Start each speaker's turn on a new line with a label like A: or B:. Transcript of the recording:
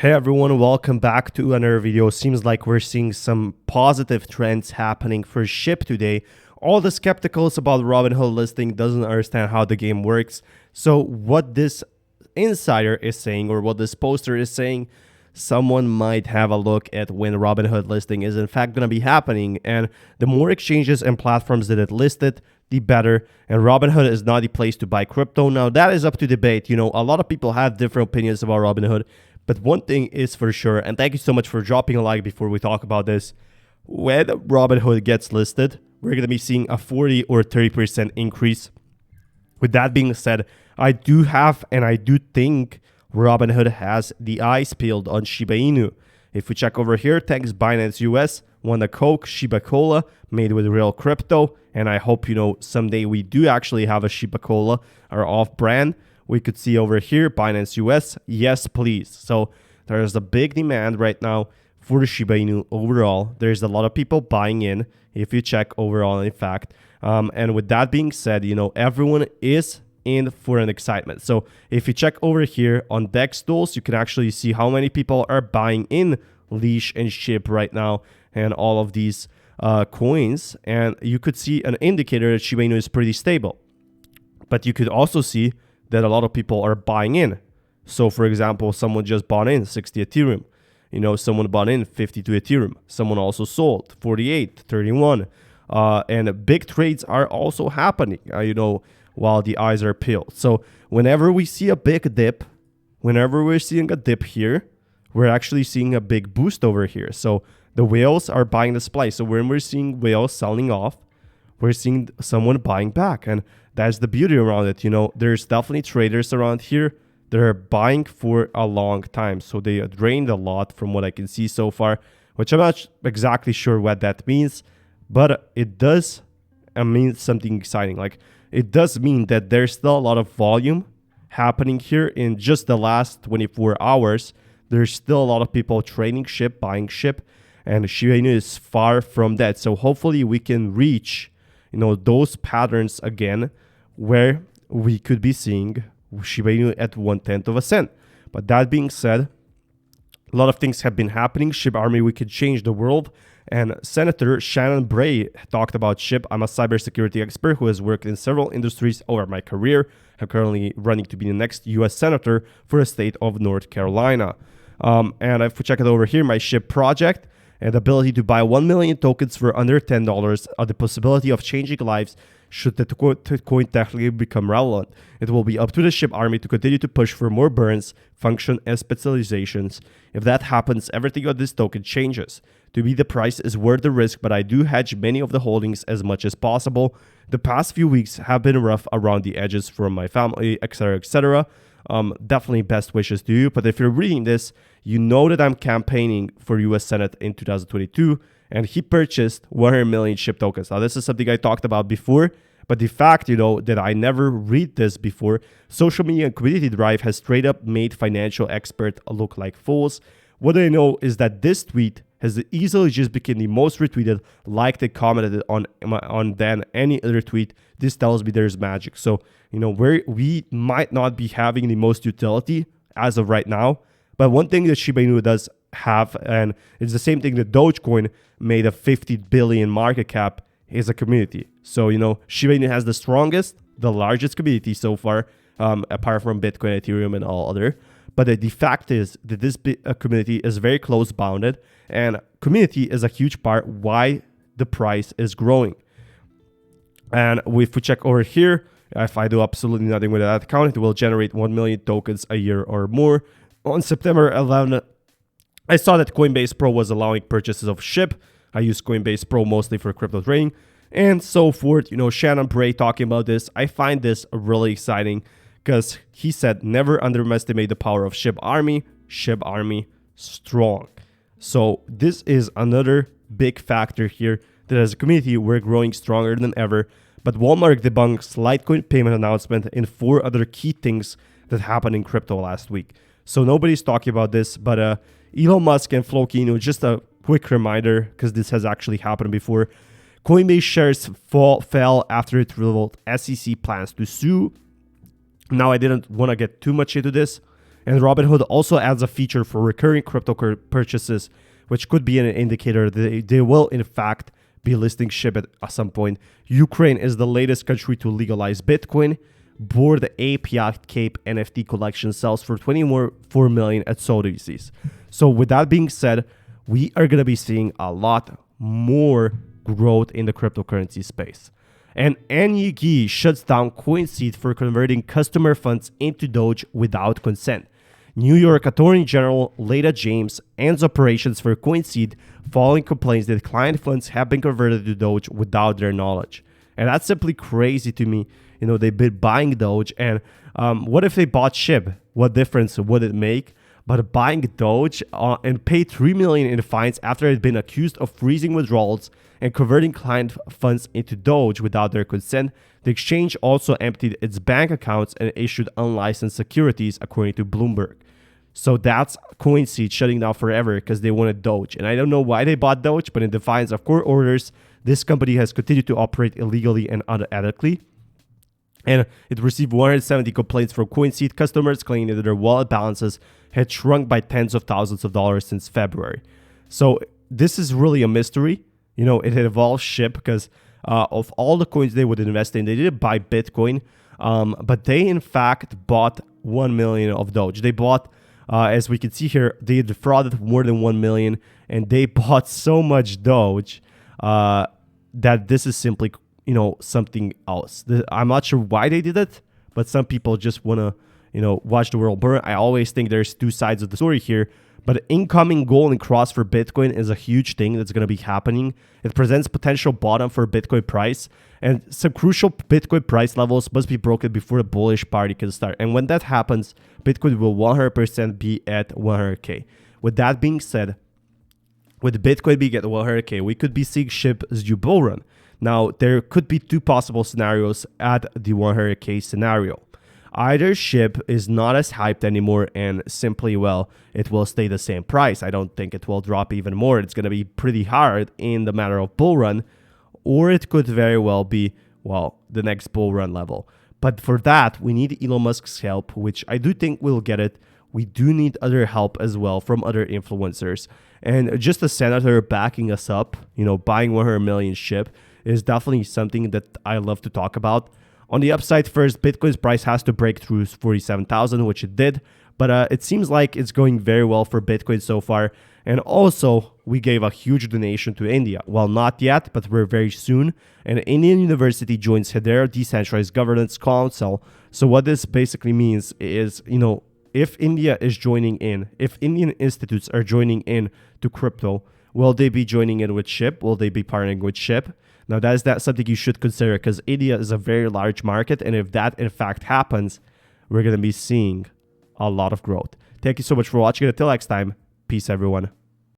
A: Hey everyone, welcome back to another video. Seems like we're seeing some positive trends happening for SHIB today. All the skepticals about Robinhood listing doesn't understand how the game works. So what this insider is saying, or what this poster is saying, someone might have a look at when Robinhood listing is in fact going to be happening. And the more exchanges and platforms that it listed, the better. And Robinhood is not the place to buy crypto. Now that is up to debate. You know, a lot of people have different opinions about Robinhood. But one thing is for sure, and thank you so much for dropping a like before we talk about this. When Robinhood gets listed, we're going to be seeing a 40 or 30% increase. With that being said, I do think Robinhood has the eyes peeled on Shiba Inu. If we check over here, thanks Binance US, won the Coke Shiba Cola made with real crypto. And I hope, someday we do actually have a Shiba Cola, our off-brand. We could see over here, Binance US, yes, please. So there's a big demand right now for the Shiba Inu overall. There's a lot of people buying in, if you check overall, in fact. And with that being said, everyone is in for an excitement. So if you check over here on DEX tools, you can actually see how many people are buying in Leash and SHIB right now and all of these coins. And you could see an indicator that Shiba Inu is pretty stable. But you could also see that a lot of people are buying in. So for example, someone just bought in 60 Ethereum. Someone bought in 52 Ethereum. Someone also sold 48, 31. And big trades are also happening, while the eyes are peeled. So whenever we see a big dip, whenever we're seeing a dip here, we're actually seeing a big boost over here. So the whales are buying the supply. So when we're seeing whales selling off, we're seeing someone buying back. And that's the beauty around it. There's definitely traders around here that are buying for a long time. So they drained a lot from what I can see so far, which I'm not exactly sure what that means, but it does mean something exciting. Like, it does mean that there's still a lot of volume happening here in just the last 24 hours. There's still a lot of people trading SHIB, buying SHIB, and Shiba Inu is far from that. So hopefully we can reach those patterns again, where we could be seeing Shiba Inu at 1/10 of a cent. But that being said, a lot of things have been happening. SHIB Army, we could change the world. And Senator Shannon Bray talked about SHIB. I'm a cybersecurity expert who has worked in several industries over my career. I'm currently running to be the next U.S. Senator for the state of North Carolina. And if we check it over here, my SHIB project, and the ability to buy 1 million tokens for under $10, the possibility of changing lives should the coin technically become relevant. It will be up to the SHIB Army to continue to push for more burns, function, and specializations. If that happens, everything on this token changes. To me, the price is worth the risk, but I do hedge many of the holdings as much as possible. The past few weeks have been rough around the edges from my family, etc., etc. Definitely best wishes to you. But if you're reading this, you know that I'm campaigning for US Senate in 2022, and he purchased 100 million SHIB tokens. Now, this is something I talked about before, but the fact, that I never read this before, social media and community drive has straight up made financial experts look like fools. What I know is that this tweet has easily just become the most retweeted, liked, and commented on than any other tweet. This tells me there's magic. So, we might not be having the most utility as of right now, but one thing that Shiba Inu does have, and it's the same thing that Dogecoin made a 50 billion market cap, is a community. So, Shiba Inu has the largest community so far, apart from Bitcoin, Ethereum, and all other. But the fact is that this community is very close bounded, and community is a huge part why the price is growing. And if we check over here, if I do absolutely nothing with that account, it will generate 1 million tokens a year or more. On September 11th, I saw that Coinbase Pro was allowing purchases of SHIB. I use Coinbase Pro mostly for crypto trading and so forth. Shannon Bray talking about this. I find this really exciting because he said, never underestimate the power of SHIB Army. SHIB Army strong. So this is another big factor here that as a community, we're growing stronger than ever. But Walmart debunks Litecoin payment announcement and 4 other key things that happened in crypto last week. So nobody's talking about this, but Elon Musk and Floki, just a quick reminder, because this has actually happened before. Coinbase shares fell after it revealed SEC plans to sue. Now, I didn't want to get too much into this, And Robinhood also adds a feature for recurring crypto purchases, which could be an indicator that they will, in fact, be listing SHIB at some point. Ukraine is the latest country to legalize Bitcoin. Bored Ape Yacht Cape NFT collection sells for $24 million at Sotheby's. So with that being said, we are going to be seeing a lot more growth in the cryptocurrency space. And NYG shuts down CoinSeed for converting customer funds into Doge without consent. New York Attorney General Leda James ends operations for CoinSeed following complaints that client funds have been converted to Doge without their knowledge. And that's simply crazy to me. You know, they've been buying Doge, and what if they bought SHIB? What difference would it make? But buying Doge and pay $3 million in fines after it had been accused of freezing withdrawals and converting client funds into Doge without their consent. The exchange also emptied its bank accounts and issued unlicensed securities, according to Bloomberg. So that's CoinSeed shutting down forever because they wanted Doge. And I don't know why they bought Doge, but in defiance of court orders, this company has continued to operate illegally and unethically. And it received 170 complaints from CoinSeed customers claiming that their wallet balances had shrunk by tens of thousands of dollars since February. So this is really a mystery. You know, it involves SHIB because of all the coins they would invest in, they didn't buy Bitcoin, but they in fact bought 1 million of Doge. They bought, as we can see here, they defrauded more than 1 million, and they bought so much Doge that this is simply, you know, something else. I'm not sure why they did it, but some people just want to, you know, watch the world burn. I always think there's two sides of the story here, but incoming golden cross for Bitcoin is a huge thing that's going to be happening. It presents potential bottom for Bitcoin price, and some crucial Bitcoin price levels must be broken before the bullish party can start. And when that happens, Bitcoin will 100% be at 100K. With that being said, with Bitcoin being at 100K, we could be seeing SHIB's new bull run. Now, there could be two possible scenarios at the 100K scenario. Either SHIB is not as hyped anymore and simply, well, it will stay the same price. I don't think it will drop even more. It's going to be pretty hard in the matter of bull run. Or it could very well be, well, the next bull run level. But for that, we need Elon Musk's help, which I do think we'll get it. We do need other help as well from other influencers. And just a senator backing us up, you know, buying 100 million SHIB is definitely something that I love to talk about. On the upside, first, Bitcoin's price has to break through 47,000, which it did. But it seems like it's going very well for Bitcoin so far. And also, we gave a huge donation to India. Well, not yet, but we're very soon. An Indian university joins Hedera Decentralized Governance Council. So what this basically means is, you know, if India is joining in, if Indian institutes are joining in to crypto, will they be joining in with SHIB? Will they be partnering with SHIB? Now, that's something you should consider because India is a very large market. And if that, in fact, happens, we're going to be seeing a lot of growth. Thank you so much for watching. Until next time, peace, everyone.